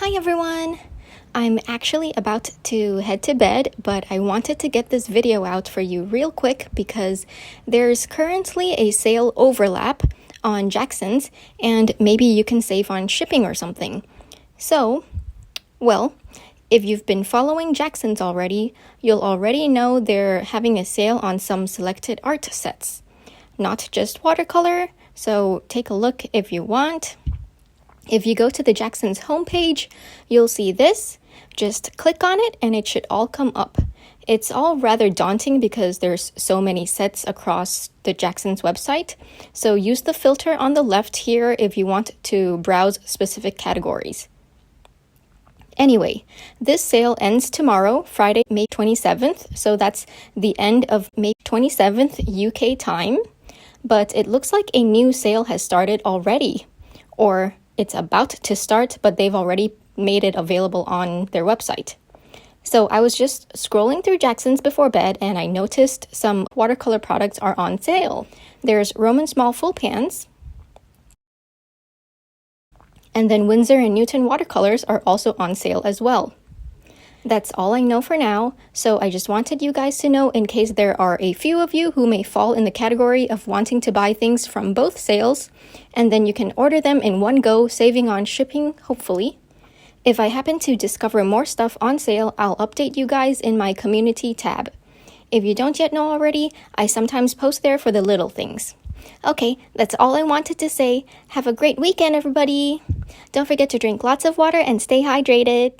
Hi everyone! I'm actually about to head to bed, but I wanted to get this video out for you real quick because there's currently a sale overlap on Jackson's and maybe you can save on shipping or something. So, well, if you've been following Jackson's already, you'll already know they're having a sale on some selected art sets. Not just watercolor, so take a look if you want. If you go to the Jackson's homepage, you'll see this. Just click on it and it should all come up. It's all rather daunting because there's so many sets across the Jackson's website. So use the filter on the left here if you want to browse specific categories. Anyway, this sale ends tomorrow, Friday, May 27th. So that's the end of May 27th UK time. But it looks like a new sale has started already. Or it's about to start, but they've already made it available on their website. So I was just scrolling through Jackson's before bed and I noticed some watercolor products are on sale. There's Szmal full pans. And then Winsor&Newton watercolors are also on sale as well. That's all I know for now, so I just wanted you guys to know in case there are a few of you who may fall in the category of wanting to buy things from both sales, and then you can order them in one go, saving on shipping, hopefully. If I happen to discover more stuff on sale, I'll update you guys in my community tab. If you don't yet know already, I sometimes post there for the little things. Okay, that's all I wanted to say. Have a great weekend, everybody! Don't forget to drink lots of water and stay hydrated.